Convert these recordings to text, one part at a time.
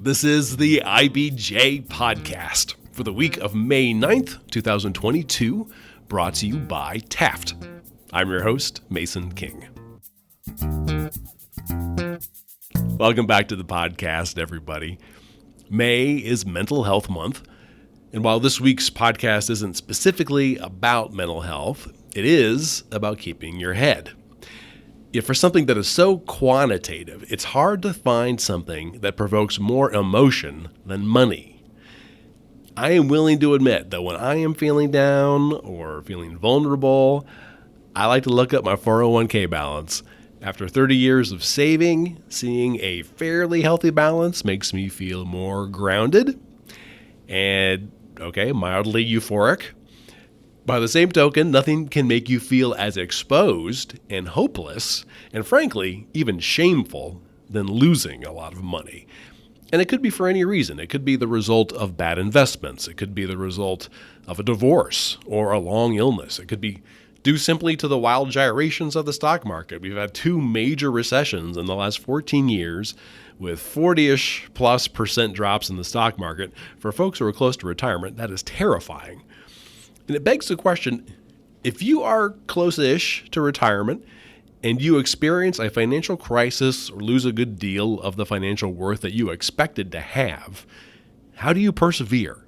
This is the IBJ Podcast for the week of May 9th, 2022, brought to you by Taft. I'm your host, Mason King. Welcome back to the podcast, everybody. May is Mental Health Month, and while this week's podcast isn't specifically about mental health, it is about keeping your head. Yet for something that is so quantitative, it's hard to find something that provokes more emotion than money. I am willing to admit that when I am feeling down or feeling vulnerable, I like to look up my 401k balance. After 30 years of saving, seeing a fairly healthy balance makes me feel more grounded and, mildly euphoric. By the same token, nothing can make you feel as exposed and hopeless, and frankly, even shameful, than losing a lot of money. And it could be for any reason. It could be the result of bad investments. It could be the result of a divorce or a long illness. It could be due simply to the wild gyrations of the stock market. We've had two major recessions in the last 14 years with 40-ish plus percent drops in the stock market. For folks who are close to retirement, that is terrifying. And it begs the question, if you are close-ish to retirement and you experience a financial crisis or lose a good deal of the financial worth that you expected to have, how do you persevere?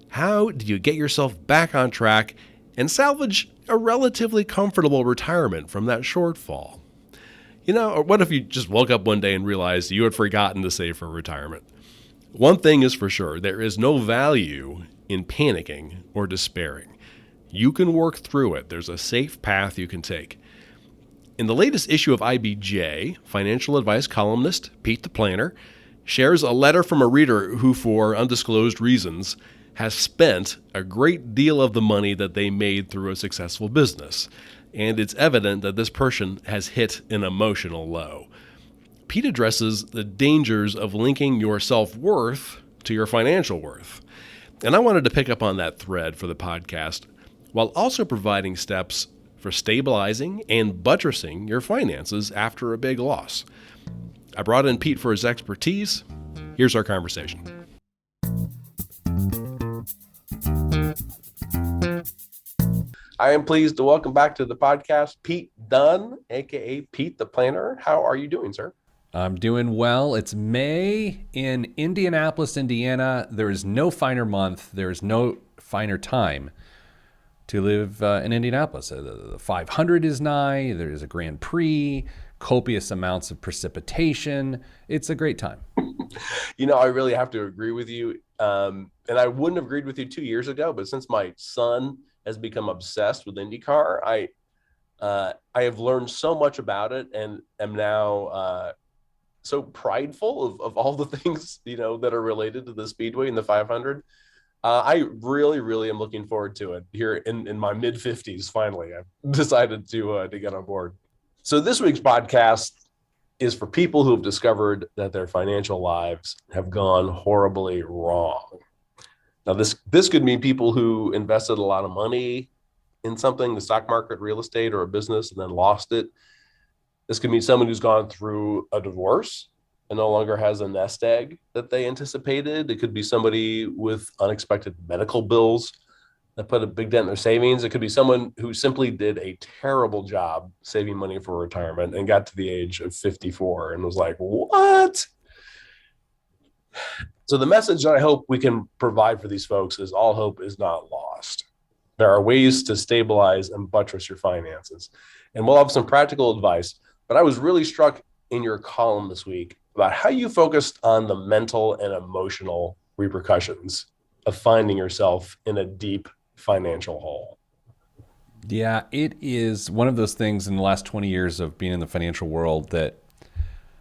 How do you get yourself back on track and salvage a relatively comfortable retirement from that shortfall? Or what if you just woke up one day and realized you had forgotten to save for retirement? One thing is for sure, there is no value in panicking or despairing. You can work through it. There's a safe path you can take. In the latest issue of IBJ, financial advice columnist Pete the Planner shares a letter from a reader who, for undisclosed reasons, has spent a great deal of the money that they made through a successful business. And it's evident that this person has hit an emotional low. Pete addresses the dangers of linking your self-worth to your financial worth. And I wanted to pick up on that thread for the podcast, while also providing steps for stabilizing and buttressing your finances after a big loss. I brought in Pete for his expertise. Here's our conversation. I am pleased to welcome back to the podcast Pete Dunn, aka Pete the Planner. How are you doing, sir? I'm doing well. It's May in Indianapolis, Indiana. There is no finer month. There is no finer time to live in Indianapolis. The 500 is nigh. There is a Grand Prix, copious amounts of precipitation. It's a great time. I really have to agree with you. And I wouldn't have agreed with you 2 years ago, but since my son has become obsessed with IndyCar, I have learned so much about it and am now so prideful of all the things, that are related to the Speedway and the 500. I really, really am looking forward to it here in my mid-50s. Finally, I've decided to get on board. So this week's podcast is for people who have discovered that their financial lives have gone horribly wrong. Now, this could mean people who invested a lot of money in something, the stock market, real estate, or a business, and then lost it. This could mean someone who's gone through a divorce and no longer has a nest egg that they anticipated. It could be somebody with unexpected medical bills that put a big dent in their savings. It could be someone who simply did a terrible job saving money for retirement and got to the age of 54 and was like, what? So the message that I hope we can provide for these folks is all hope is not lost. There are ways to stabilize and buttress your finances. And we'll have some practical advice. But I was really struck in your column this week about how you focused on the mental and emotional repercussions of finding yourself in a deep financial hole. Yeah, it is one of those things in the last 20 years of being in the financial world that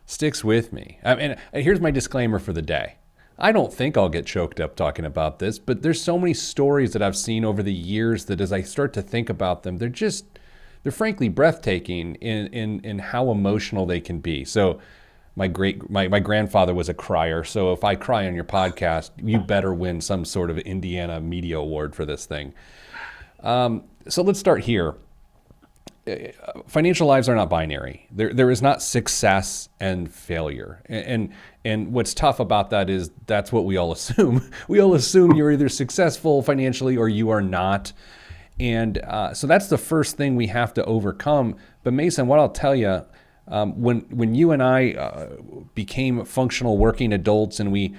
sticks with me. And here's my disclaimer for the day. I don't think I'll get choked up talking about this, but there's so many stories that I've seen over the years that as I start to think about them, they're frankly breathtaking in how emotional they can be. So my grandfather was a crier. So if I cry on your podcast, you better win some sort of Indiana Media Award for this thing. So let's start here. financial lives are not binary. There is not success and failure. And what's tough about that is that's what we all assume. We all assume you're either successful financially or you are not. And so that's the first thing we have to overcome. But Mason, what I'll tell you, when you and I became functional working adults and we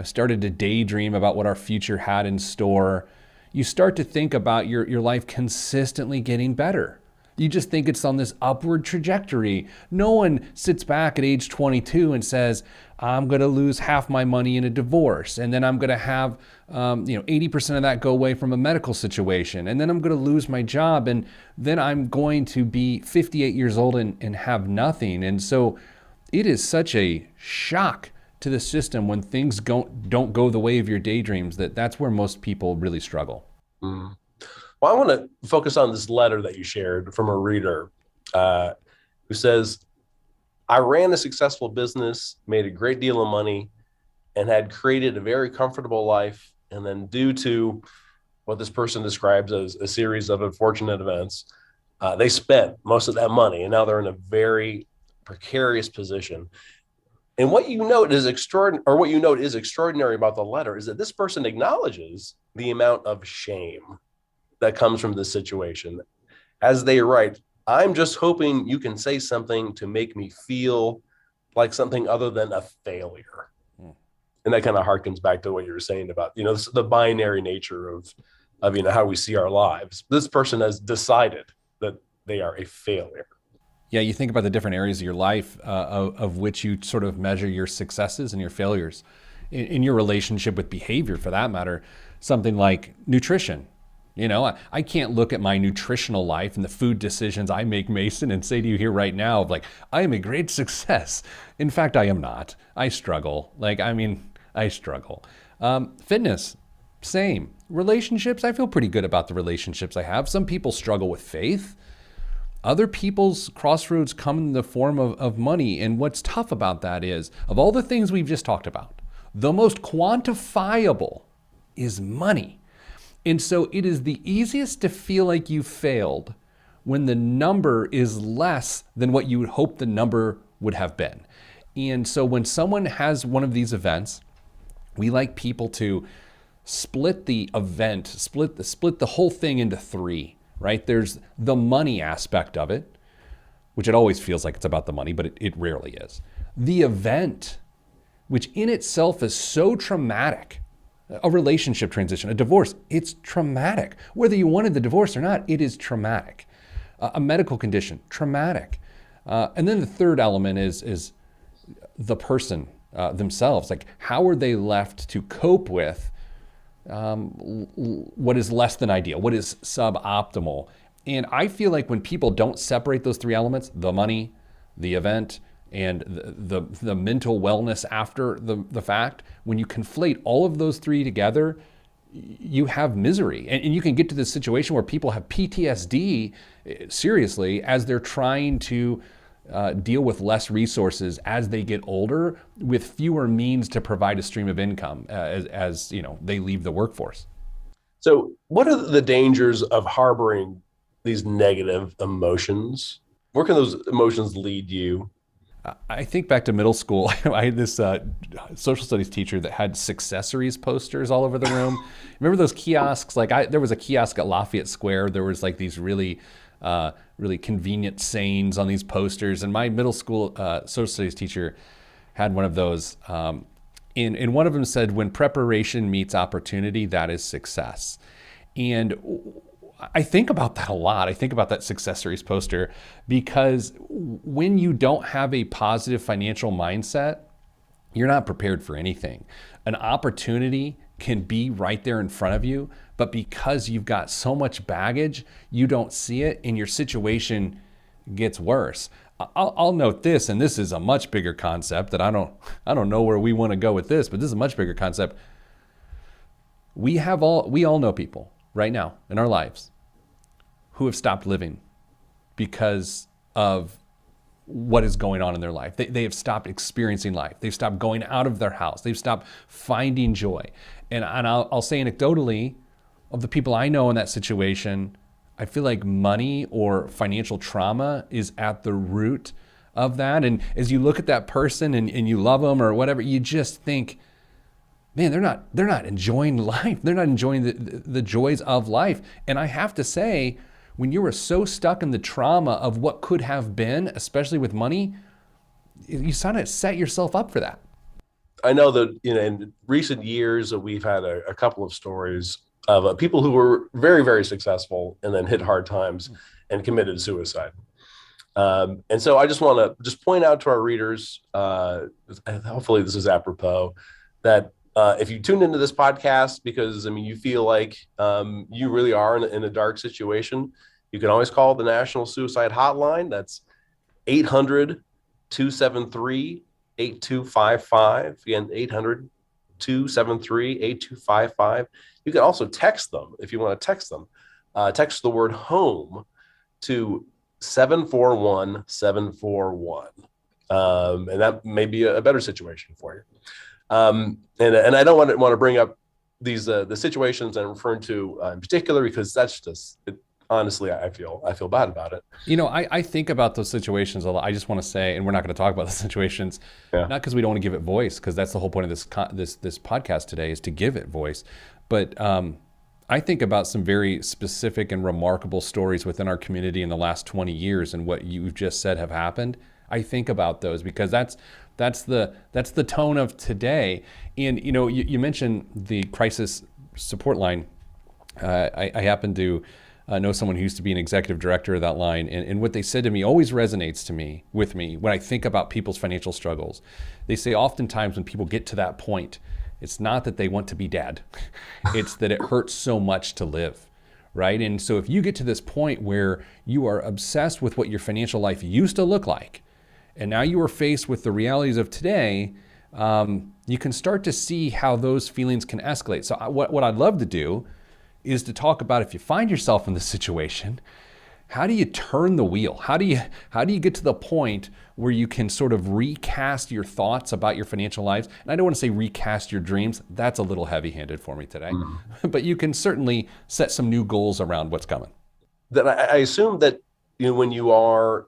started to daydream about what our future had in store, you start to think about your life consistently getting better. You just think it's on this upward trajectory. No one sits back at age 22 and says, I'm going to lose half my money in a divorce, and then I'm going to have 80% of that go away from a medical situation, and then I'm going to lose my job, and then I'm going to be 58 years old and have nothing. And so it is such a shock to the system when things don't go the way of your daydreams that's where most people really struggle. Mm. Well, I want to focus on this letter that you shared from a reader who says, I ran a successful business, made a great deal of money, and had created a very comfortable life. And then due to what this person describes as a series of unfortunate events, they spent most of that money, and now they're in a very precarious position. And what you note is extraordinary about the letter is that this person acknowledges the amount of shame that comes from this situation. As they write, I'm just hoping you can say something to make me feel like something other than a failure. And that kind of harkens back to what you were saying about, the binary nature of how we see our lives. This person has decided that they are a failure. Yeah, you think about the different areas of your life of which you sort of measure your successes and your failures. In your relationship with behavior, for that matter, something like nutrition. I can't look at my nutritional life and the food decisions I make, Mason, and say to you here right now, I am a great success. In fact, I am not. I struggle. I struggle. Fitness, same. Relationships, I feel pretty good about the relationships I have. Some people struggle with faith. Other people's crossroads come in the form of money. And what's tough about that is, of all the things we've just talked about, the most quantifiable is money. And so it is the easiest to feel like you failed when the number is less than what you would hope the number would have been. And so when someone has one of these events, we like people to split the event, split the whole thing into three, right? There's the money aspect of it, which it always feels like it's about the money, but it rarely is. The event, which in itself is so traumatic. A relationship transition, a divorce, it's traumatic. Whether you wanted the divorce or not, it is traumatic. A medical condition, traumatic. And then the third element is the person themselves. How are they left to cope with what is less than ideal, what is suboptimal? And I feel like when people don't separate those three elements, the money, the event, and the mental wellness after the fact, when you conflate all of those three together, you have misery. And you can get to this situation where people have PTSD, seriously, as they're trying to deal with less resources as they get older, with fewer means to provide a stream of income as they leave the workforce. So what are the dangers of harboring these negative emotions? Where can those emotions lead you? I think back to middle school. I had this social studies teacher that had successories posters all over the room. Remember those kiosks? There was a kiosk at Lafayette Square. There was these really convenient sayings on these posters. And my middle school social studies teacher had one of those. And one of them said, when preparation meets opportunity, that is success. And I think about that a lot. I think about that successories poster because when you don't have a positive financial mindset, you're not prepared for anything. An opportunity can be right there in front of you, but because you've got so much baggage, you don't see it and your situation gets worse. I'll note this, and this is a much bigger concept that I don't know where we want to go with this, but this is a much bigger concept. We all know people right now in our lives who have stopped living because of what is going on in their life. They have stopped experiencing life. They've stopped going out of their house. They've stopped finding joy. And I'll say anecdotally, of the people I know in that situation, I feel like money or financial trauma is at the root of that. And as you look at that person and you love them or whatever, you just think, man, they're not enjoying life. They're not enjoying the joys of life. And I have to say, when you are so stuck in the trauma of what could have been, especially with money, you sort of set yourself up for that. I know that in recent years we've had a couple of stories of people who were very, very successful and then hit hard times and committed suicide. And so I just want to just point out to our readers, hopefully this is apropos, that if you tuned into this podcast because, you feel like you really are in a dark situation, you can always call the National Suicide Hotline. That's 800-273-8255. Again, 800-273-8255. You can also text them if you want to text them. Text the word home to 741-741. And that may be a better situation for you. And I don't want to bring up these the situations I'm referring to in particular, because that's just honestly, I feel bad about it. I think about those situations a lot. I just want to say, and we're not going to talk about the situations, not because we don't want to give it voice, because that's the whole point of this podcast today, is to give it voice. But I think about some very specific and remarkable stories within our community in the last 20 years, and what you've just said have happened. I think about those because that's the tone of today. And you mentioned the crisis support line. I happen to know someone who used to be an executive director of that line, and what they said to me always resonates with me when I think about people's financial struggles. They say oftentimes when people get to that point, it's not that they want to be dead, it's that it hurts so much to live. Right? And so if you get to this point where you are obsessed with what your financial life used to look like, and now you are faced with the realities of today, you can start to see how those feelings can escalate. So what I'd love to do is to talk about, if you find yourself in this situation, how do you turn the wheel? How do you get to the point where you can sort of recast your thoughts about your financial lives? And I don't want to say recast your dreams. That's a little heavy-handed for me today. But you can certainly set some new goals around what's coming. That I assume that when you are,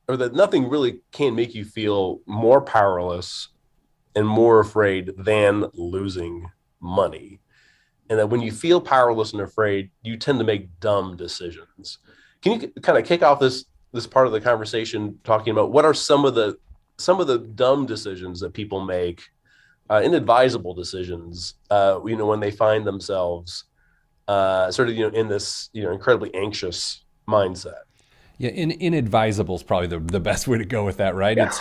or that nothing really can make you feel more powerless and more afraid than losing money. And that when you feel powerless and afraid, you tend to make dumb decisions. Can you kind of kick off this part of the conversation talking about what are some of the dumb decisions that people make, inadvisable decisions, when they find themselves in this incredibly anxious mindset? Yeah, inadvisable is probably the best way to go with that, right? Yeah.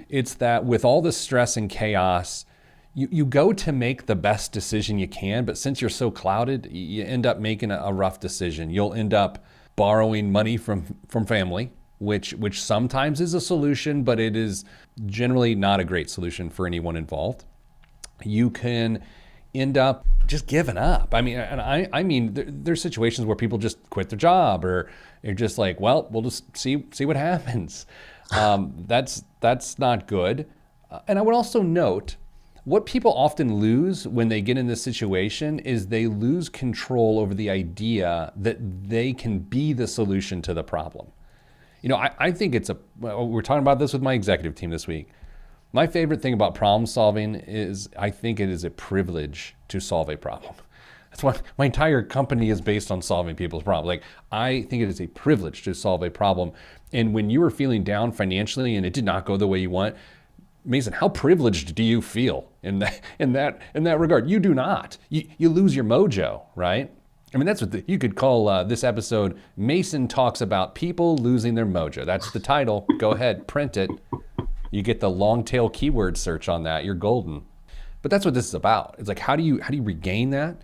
It's that with all the stress and chaos, you go to make the best decision you can, but since you're so clouded, you end up making a rough decision. You'll end up borrowing money from family, which sometimes is a solution, but it is generally not a great solution for anyone involved. You can end up just giving up. I mean, there's situations where people just quit their job, or you're just like, well, we'll just see what happens. That's not good. And I would also note, what people often lose when they get in this situation is they lose control over the idea that they can be the solution to the problem. I think we're talking about this with my executive team this week. My favorite thing about problem solving is I think it is a privilege to solve a problem. That's why my entire company is based on solving people's problems. Like, I think it is a privilege to solve a problem. And when you are feeling down financially and it did not go the way you want, Mason, how privileged do you feel in that regard? You do not. You lose your mojo, right? I mean, that's what you could call this episode, Mason Talks About People Losing Their Mojo. That's the title. Go ahead, print it. You get the long tail keyword search on that. You're golden. But that's what this is about. It's like, how do you regain that?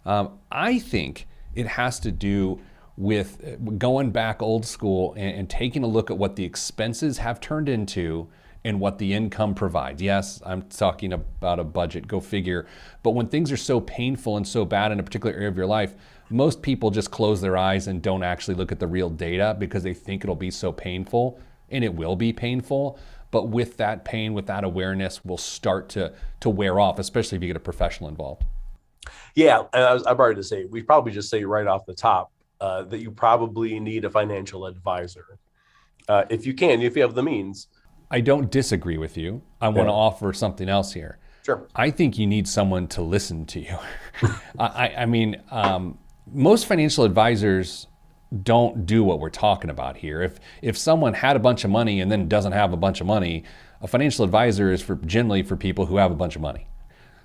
I think it has to do with going back old school and taking a look at what the expenses have turned into and what the income provides. Yes, I'm talking about a budget, go figure. But when things are so painful and so bad in a particular area of your life, most people just close their eyes and don't actually look at the real data because they think it'll be so painful, and it will be painful. But with that pain, with that awareness, will start to wear off, especially if you get a professional involved. Yeah, and I'm ready to say, we probably just say right off the top, that you probably need a financial advisor. If you have the means. I don't disagree with you. I want to offer something else here. Sure. I think you need someone to listen to you. Most financial advisors don't do what we're talking about here. If someone had a bunch of money and then doesn't have a bunch of money, a financial advisor is generally for people who have a bunch of money.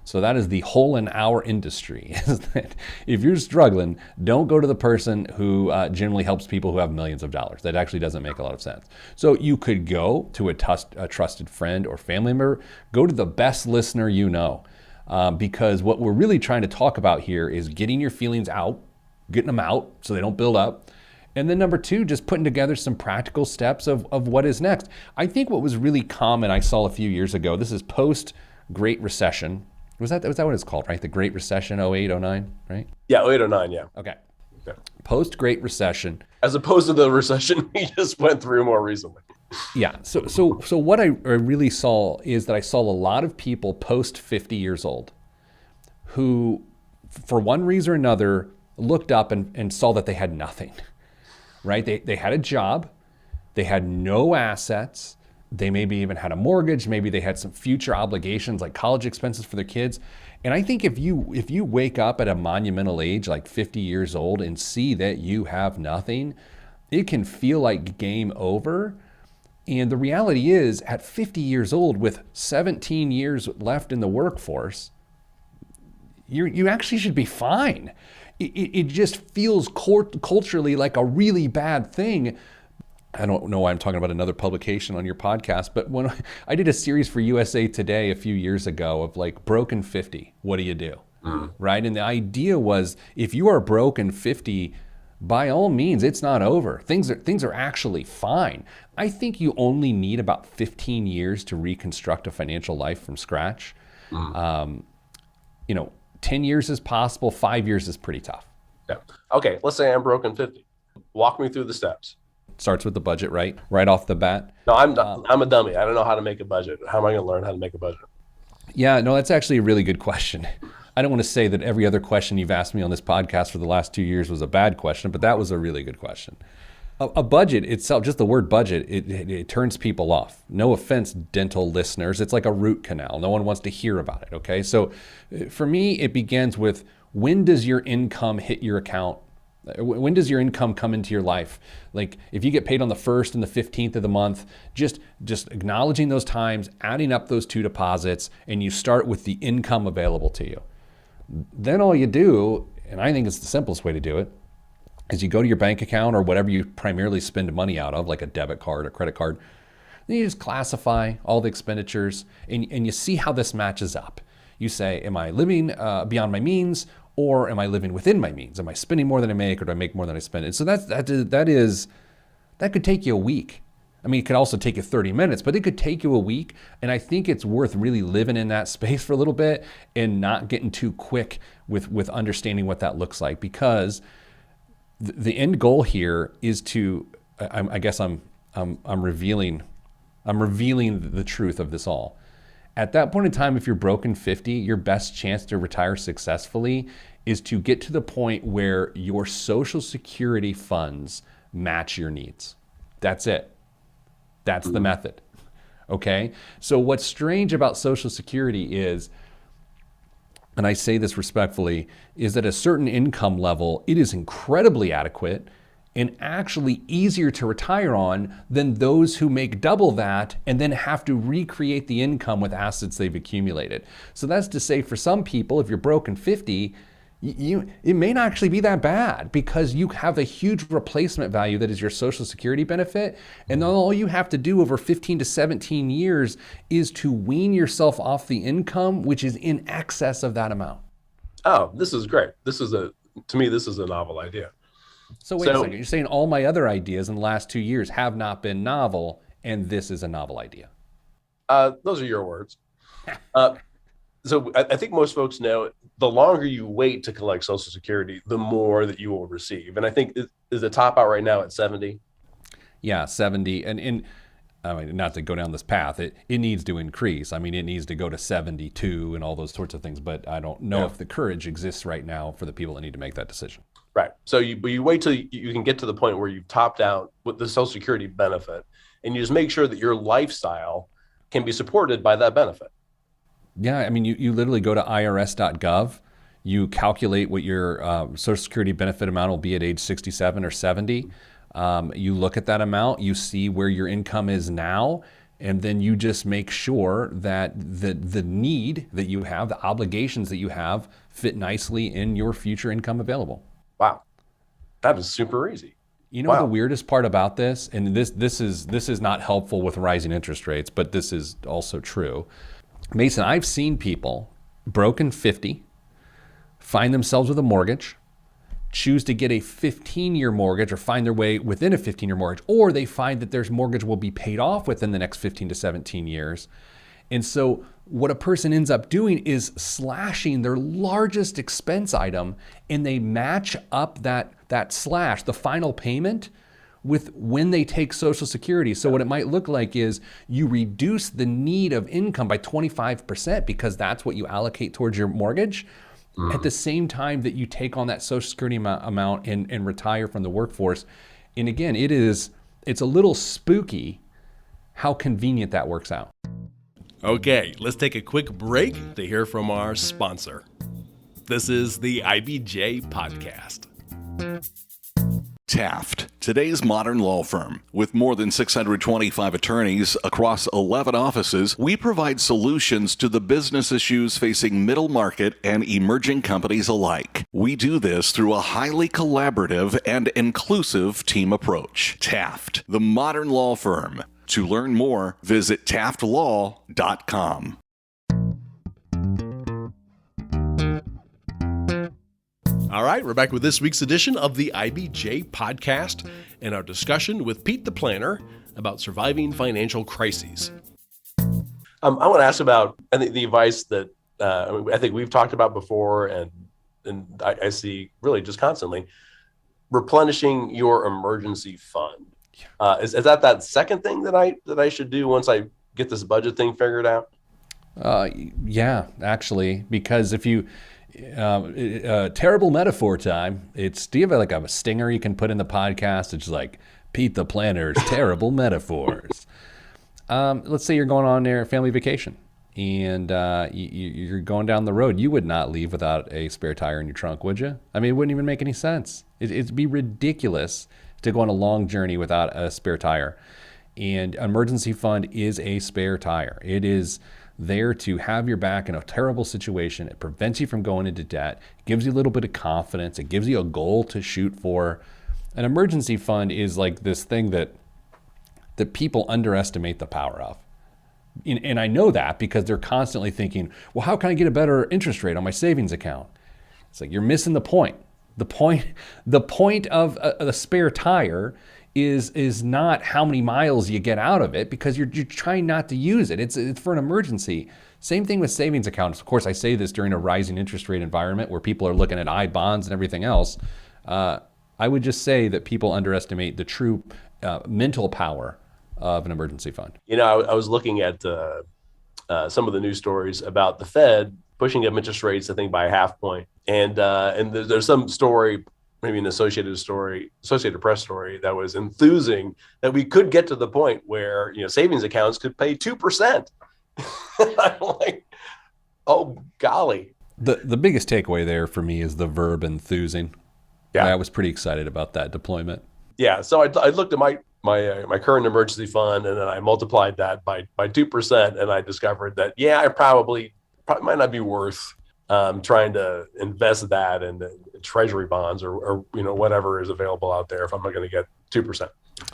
So that is the hole in our industry, is that if you're struggling, don't go to the person who generally helps people who have millions of dollars. That actually doesn't make a lot of sense. So you could go to a trusted friend or family member, go to the best listener you know, because what we're really trying to talk about here is getting your feelings out, getting them out so they don't build up. And then number two, just putting together some practical steps of what is next. I think what was really common, I saw a few years ago, this is post-Great Recession. Was that what it's called, right? The Great Recession, 08, 09, right? Yeah, 08, 09, yeah. Okay. Post-Great Recession. As opposed to the recession we just went through more recently. Yeah, so what I really saw is that I saw a lot of people post 50 years old who, for one reason or another, looked up and saw that they had nothing, right? They had a job, they had no assets, they maybe even had a mortgage, maybe they had some future obligations like college expenses for their kids. And I think if you wake up at a monumental age, like 50 years old, and see that you have nothing, it can feel like game over. And the reality is, at 50 years old, with 17 years left in the workforce, you actually should be fine. It just feels culturally like a really bad thing. I don't know why I'm talking about another publication on your podcast, but when I did a series for USA Today a few years ago of like broken 50, what do you do? Right? And the idea was, if you are broken 50, by all means, it's not over. Things are actually fine. I think you only need about 15 years to reconstruct a financial life from scratch. 10 years is possible. 5 years is pretty tough. Yeah. Okay, let's say I'm broken 50. Walk me through the steps. Starts with the budget, right off the bat. No, I'm a dummy. I don't know how to make a budget. How am I going to learn how to make a budget? Yeah, no, that's actually a really good question. I don't want to say that every other question you've asked me on this podcast for the last 2 years was a bad question, but that was a really good question. A budget itself, just the word budget, it turns people off. No offense, dental listeners. It's like a root canal. No one wants to hear about it, okay? So for me, it begins with, when does your income hit your account? When does your income come into your life? Like, if you get paid on the 1st and the 15th of the month, just acknowledging those times, adding up those two deposits, and you start with the income available to you. Then all you do, and I think it's the simplest way to do it, is you go to your bank account or whatever you primarily spend money out of, like a debit card or credit card. Then you just classify all the expenditures and you see how this matches up. You say, am I living beyond my means, or am I living within my means? Am I spending more than I make, or do I make more than I spend? And so that could take you a week. I mean, it could also take you 30 minutes, but it could take you a week. And I think it's worth really living in that space for a little bit and not getting too quick with understanding what that looks like, because the end goal here is to, I guess I'm revealing the truth of this all. At that point in time, if you're broken 50, your best chance to retire successfully is to get to the point where your Social Security funds match your needs. That's it. That's the method. Okay? So what's strange about Social Security is, and I say this respectfully, is that at a certain income level, it is incredibly adequate and actually easier to retire on than those who make double that and then have to recreate the income with assets they've accumulated. So that's to say, for some people, if you're broken 50, it may not actually be that bad, because you have a huge replacement value that is your Social Security benefit. And then all you have to do over 15 to 17 years is to wean yourself off the income, which is in excess of that amount. Oh, this is great. To me, this is a novel idea. So wait a second, you're saying all my other ideas in the last 2 years have not been novel, and this is a novel idea? Those are your words. So I think most folks know, the longer you wait to collect Social Security, the more that you will receive. And I think, is the top out right now at 70? Yeah, 70. And I mean, not to go down this path, it needs to increase. I mean, it needs to go to 72 and all those sorts of things, but I don't know if the courage exists right now for the people that need to make that decision. Right. So you wait till you can get to the point where you've topped out with the Social Security benefit, and you just make sure that your lifestyle can be supported by that benefit. Yeah, I mean, you literally go to irs.gov, you calculate what your Social Security benefit amount will be at age 67 or 70. You look at that amount, you see where your income is now, and then you just make sure that the need that you have, the obligations that you have, fit nicely in your future income available. Wow. That is super easy. You know, the weirdest part about this, and this is not helpful with rising interest rates, but this is also true. Mason, I've seen people broken 50, find themselves with a mortgage, choose to get a 15-year mortgage or find their way within a 15-year mortgage, or they find that their mortgage will be paid off within the next 15 to 17 years. And so what a person ends up doing is slashing their largest expense item, and they match up that slash, the final payment, with when they take Social Security. So what it might look like is you reduce the need of income by 25% because that's what you allocate towards your mortgage. At the same time that you take on that Social Security amount and retire from the workforce. And again, it's a little spooky how convenient that works out. Okay, let's take a quick break to hear from our sponsor. This is the IBJ Podcast. Taft, today's modern law firm. With more than 625 attorneys across 11 offices, we provide solutions to the business issues facing middle market and emerging companies alike. We do this through a highly collaborative and inclusive team approach. Taft, the modern law firm. To learn more, visit taftlaw.com. All right, we're back with this week's edition of the IBJ Podcast and our discussion with Pete the Planner about surviving financial crises. I want to ask about the advice that I think we've talked about before, and I see really just constantly replenishing your emergency fund. Is that second thing that I should do once I get this budget thing figured out? Yeah, actually, because if you terrible metaphor time. Do you have like a stinger you can put in the podcast? It's like Pete the Planner's terrible metaphors. Let's say you're going on a family vacation and you're going down the road. You would not leave without a spare tire in your trunk, would you? I mean, it wouldn't even make any sense. It'd be ridiculous to go on a long journey without a spare tire. And emergency fund is a spare tire. It is there to have your back in a terrible situation. It prevents you from going into debt. It gives you a little bit of confidence. It gives you a goal to shoot for. An emergency fund is like this thing that people underestimate the power of. And I know that because they're constantly thinking, well, how can I get a better interest rate on my savings account? It's like you're missing the point. The point of a spare tire is not how many miles you get out of it, because you're trying not to use it. It's for an emergency. Same thing with savings accounts. Of course, I say this during a rising interest rate environment where people are looking at bonds and everything else. I would just say that people underestimate the true mental power of an emergency fund. You know, I was looking at some of the news stories about the Fed pushing up interest rates, I think, by a half point. And there's some story, maybe an Associated Press story, that was enthusing that we could get to the point where, savings accounts could pay 2%. I'm like, oh, golly. The biggest takeaway there for me is the verb enthusing. Yeah. I was pretty excited about that deployment. Yeah. So I looked at my current emergency fund, and then I multiplied that by 2%. And I discovered that, I probably might not be worth trying to invest that in treasury bonds or whatever is available out there if I'm not going to get 2%.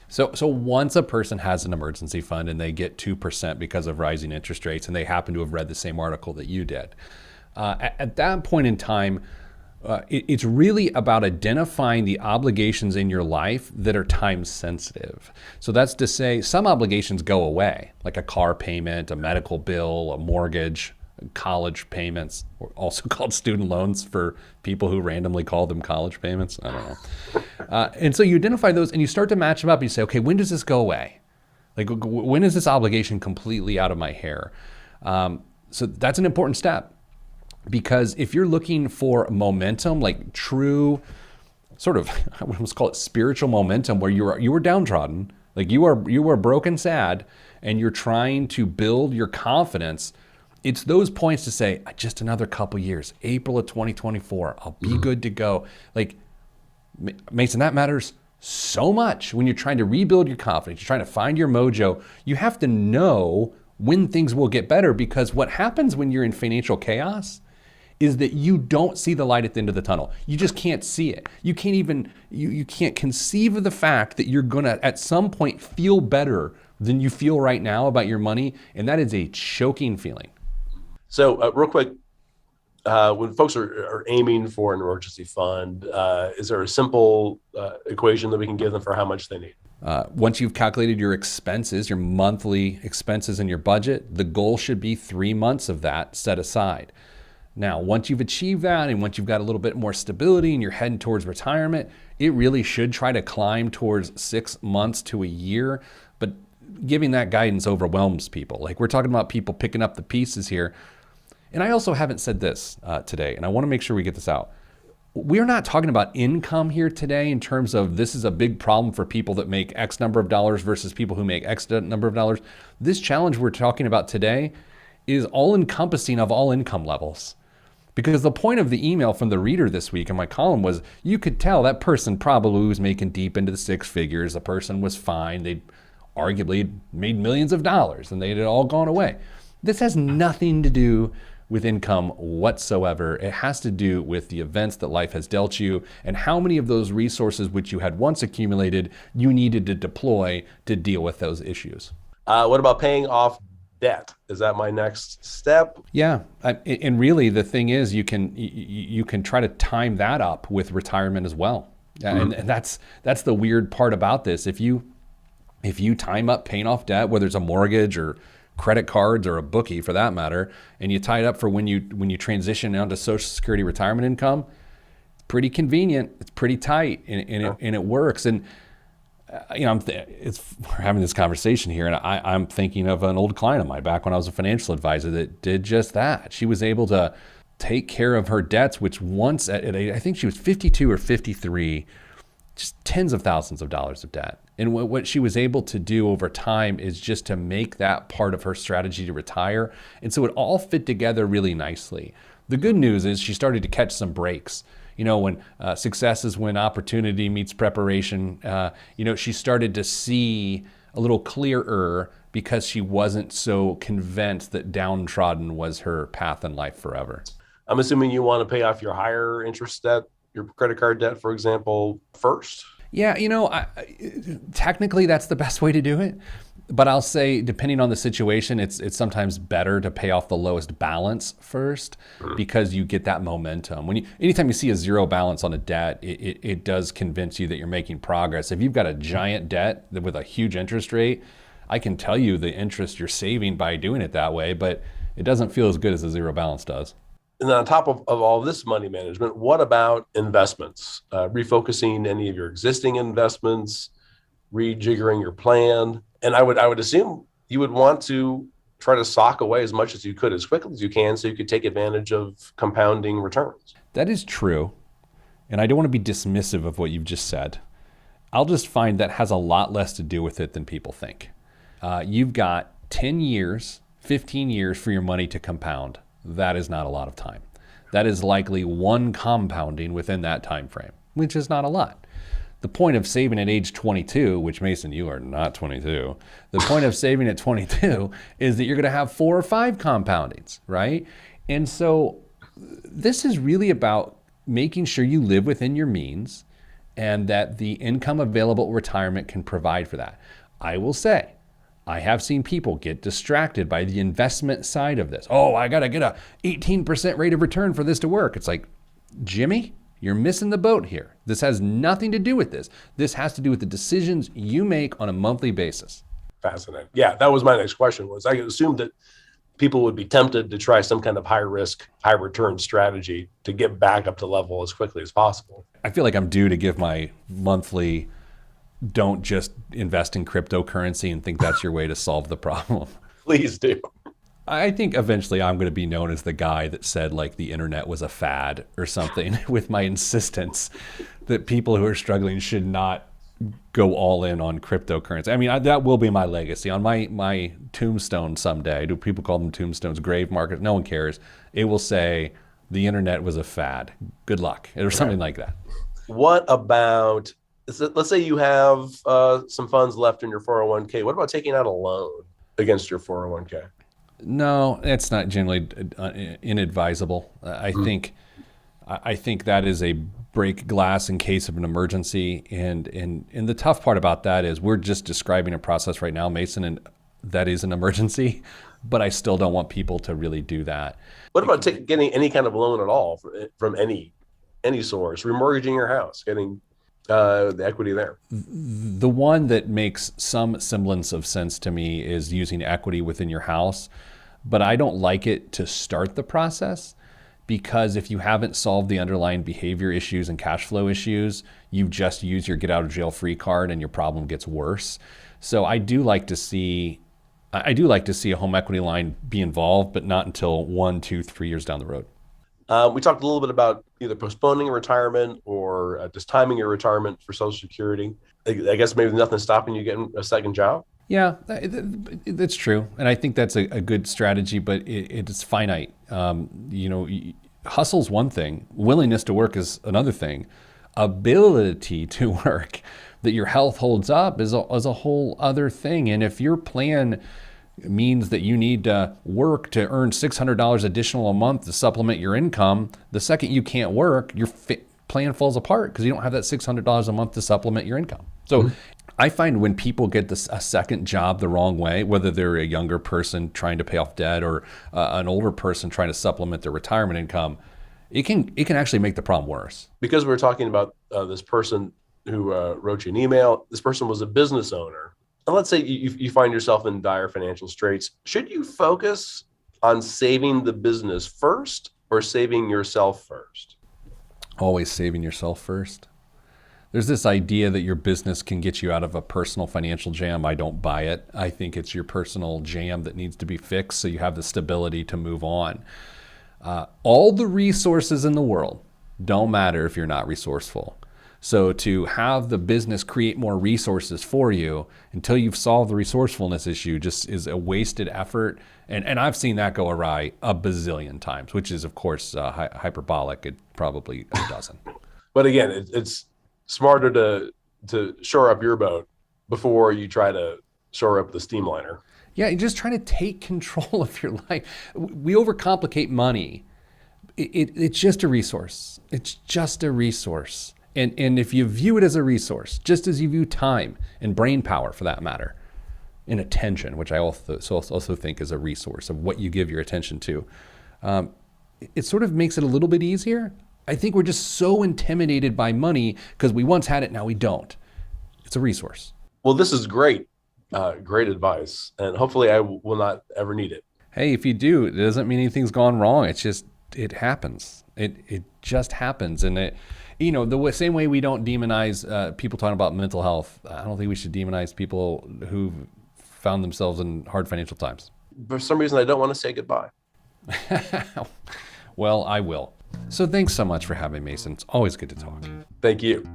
So once a person has an emergency fund and they get 2% because of rising interest rates, and they happen to have read the same article that you did, at that point in time, it's really about identifying the obligations in your life that are time sensitive. So that's to say, some obligations go away, like a car payment, a medical bill, a mortgage, college payments, also called student loans for people who randomly call them college payments. I don't know. And so you identify those and you start to match them up. You say, okay, when does this go away? Like, when is this obligation completely out of my hair? So that's an important step, because if you're looking for momentum, like true sort of, I would almost call it spiritual momentum, where you were downtrodden, like you are broken, sad, and you're trying to build your confidence. It's those points to say, just another couple years, April of 2024, I'll be good to go. Like, Mason, that matters so much when you're trying to rebuild your confidence. You're trying to find your mojo. You have to know when things will get better, because what happens when you're in financial chaos is that you don't see the light at the end of the tunnel. You just can't see it. You can't even, you can't conceive of the fact that you're gonna at some point feel better than you feel right now about your money. And that is a choking feeling. So real quick, when folks are aiming for an emergency fund, is there a simple equation that we can give them for how much they need? Once you've calculated your expenses, your monthly expenses and your budget, the goal should be 3 months of that set aside. Now, once you've achieved that, and once you've got a little bit more stability and you're heading towards retirement, it really should try to climb towards 6 months to a year. But giving that guidance overwhelms people. Like, we're talking about people picking up the pieces here. And I also haven't said this today, and I want to make sure we get this out. We're not talking about income here today in terms of this is a big problem for people that make X number of dollars versus people who make X number of dollars. This challenge we're talking about today is all encompassing of all income levels. Because the point of the email from the reader this week in my column was, you could tell that person probably was making deep into the six figures. The person was fine. They'd arguably made millions of dollars and they had all gone away. This has nothing to do with income whatsoever. It has to do with the events that life has dealt you and how many of those resources which you had once accumulated you needed to deploy to deal with those issues. What about paying off debt? Is that my next step? Yeah, and really the thing is you can try to time that up with retirement as well. And that's the weird part about this. If you time up paying off debt, whether it's a mortgage or credit cards or a bookie for that matter, and you tie it up for when you transition onto Social Security retirement income, it's pretty convenient, it's pretty tight, and it works. And we're having this conversation here, and I'm thinking of an old client of mine back when I was a financial advisor that did just that. She was able to take care of her debts, which once I think she was 52 or 53, just tens of thousands of dollars of debt. And what she was able to do over time is just to make that part of her strategy to retire. And so it all fit together really nicely. The good news is she started to catch some breaks. When success is when opportunity meets preparation, she started to see a little clearer because she wasn't so convinced that downtrodden was her path in life forever. I'm assuming you want to pay off your higher interest debt, your credit card debt, for example, first? Yeah, technically that's the best way to do it. But I'll say, depending on the situation, it's sometimes better to pay off the lowest balance first because you get that momentum. Anytime you see a zero balance on a debt, it does convince you that you're making progress. If you've got a giant debt with a huge interest rate, I can tell you the interest you're saving by doing it that way, but it doesn't feel as good as a zero balance does. And then on top of all this money management, what about investments? Refocusing any of your existing investments, rejiggering your plan. And I would assume you would want to try to sock away as much as you could as quickly as you can so you could take advantage of compounding returns. That is true. And I don't want to be dismissive of what you've just said. I'll just find that has a lot less to do with it than people think. You've got 10 years, 15 years for your money to compound. That is not a lot of time. That is likely one compounding within that time frame, which is not a lot. The point of saving at age 22, which Mason, you are not 22. The point of saving at 22 is that you're going to have 4 or 5 compoundings, right? And so this is really about making sure you live within your means and that the income available at retirement can provide for that. I will say, I have seen people get distracted by the investment side of this. Oh, I got to get a 18% rate of return for this to work. It's like, Jimmy, you're missing the boat here. This has nothing to do with this. This has to do with the decisions you make on a monthly basis. Fascinating. Yeah, that was my next question. I assumed that people would be tempted to try some kind of high risk, high return strategy to get back up to level as quickly as possible. I feel like I'm due to give my monthly, don't just invest in cryptocurrency and think that's your way to solve the problem. Please do. I think eventually I'm going to be known as the guy that said like the internet was a fad or something with my insistence that people who are struggling should not go all in on cryptocurrency. I mean, that will be my legacy. On my tombstone someday, do people call them tombstones, grave markers? No one cares. It will say the internet was a fad. Good luck, or something like that. What about, let's say you have some funds left in your 401k. What about taking out a loan against your 401k? No, it's not generally inadvisable. I think that is a break glass in case of an emergency. And the tough part about that is we're just describing a process right now, Mason, and that is an emergency. But I still don't want people to really do that. What about getting any kind of loan at all from any source, remortgaging your house, getting the equity there? The one that makes some semblance of sense to me is using equity within your house, but I don't like it to start the process because if you haven't solved the underlying behavior issues and cash flow issues, you just use your get out of jail free card and your problem gets worse. So I do like to see a home equity line be involved, but not until 1, 2, 3 years down the road. We talked a little bit about either postponing retirement or just timing your retirement for Social Security. I guess maybe nothing's stopping you getting a second job. Yeah, that's true. And I think that's a good strategy, but it's finite. Hustle's one thing. Willingness to work is another thing. Ability to work, that your health holds up is a whole other thing. And if your plan means that you need to work to earn $600 additional a month to supplement your income, the second you can't work, your plan falls apart because you don't have that $600 a month to supplement your income. So I find when people get a second job the wrong way, whether they're a younger person trying to pay off debt or an older person trying to supplement their retirement income, it can actually make the problem worse. Because we're talking about this person who wrote you an email, this person was a business owner. And let's say you find yourself in dire financial straits. Should you focus on saving the business first or saving yourself first? Always saving yourself first. There's this idea that your business can get you out of a personal financial jam. I don't buy it. I think it's your personal jam that needs to be fixed so you have the stability to move on. All the resources in the world don't matter if you're not resourceful. So to have the business create more resources for you until you've solved the resourcefulness issue just is a wasted effort. And I've seen that go awry a bazillion times, which is, of course, hyperbolic. It probably a dozen. But again, it's smarter to shore up your boat before you try to shore up the steamliner. Yeah, you're just trying to take control of your life. We overcomplicate money. It's just a resource. It's just a resource. And if you view it as a resource, just as you view time and brain power for that matter, and attention, which I also think is a resource of what you give your attention to, it sort of makes it a little bit easier. I think we're just so intimidated by money because we once had it, now we don't. It's a resource. Well, this is great. Great advice. And hopefully I will not ever need it. Hey, if you do, it doesn't mean anything's gone wrong. It's just, it happens. It just happens. And the same way we don't demonize people talking about mental health, I don't think we should demonize people who've found themselves in hard financial times. For some reason, I don't want to say goodbye. Well, I will. So thanks so much for having me, Mason. It's always good to talk. Thank you.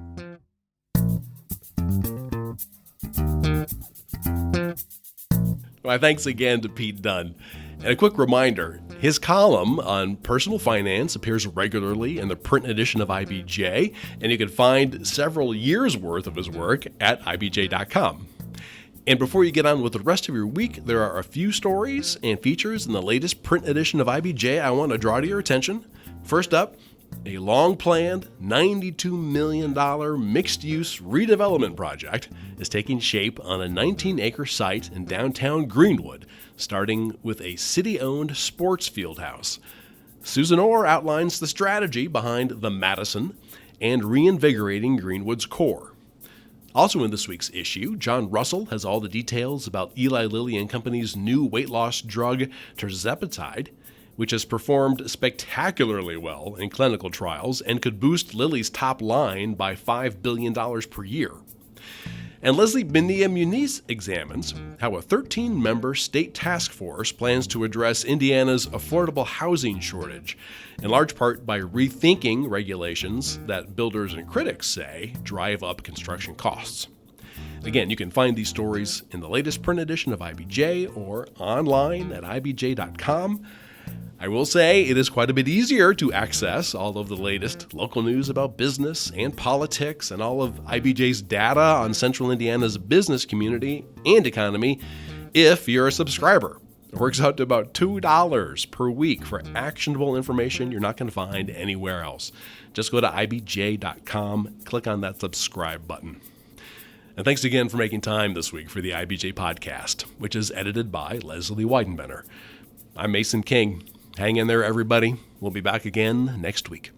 My thanks again to Pete Dunn. And a quick reminder, his column on personal finance appears regularly in the print edition of IBJ, and you can find several years' worth of his work at IBJ.com. And before you get on with the rest of your week, there are a few stories and features in the latest print edition of IBJ I want to draw to your attention. First up, a long-planned $92 million mixed-use redevelopment project is taking shape on a 19-acre site in downtown Greenwood, starting with a city-owned sports field house. Susan Orr outlines the strategy behind the Madison and reinvigorating Greenwood's core. Also in this week's issue, John Russell has all the details about Eli Lilly and Company's new weight loss drug, tirzepatide, which has performed spectacularly well in clinical trials and could boost Lilly's top line by $5 billion per year. And Leslie Benia-Muniz examines how a 13-member state task force plans to address Indiana's affordable housing shortage, in large part by rethinking regulations that builders and critics say drive up construction costs. Again, you can find these stories in the latest print edition of IBJ or online at ibj.com. I will say it is quite a bit easier to access all of the latest local news about business and politics and all of IBJ's data on Central Indiana's business community and economy if you're a subscriber. It works out to about $2 per week for actionable information you're not going to find anywhere else. Just go to ibj.com, click on that subscribe button. And thanks again for making time this week for the IBJ Podcast, which is edited by Leslie Weidenbender. I'm Mason King. Hang in there, everybody. We'll be back again next week.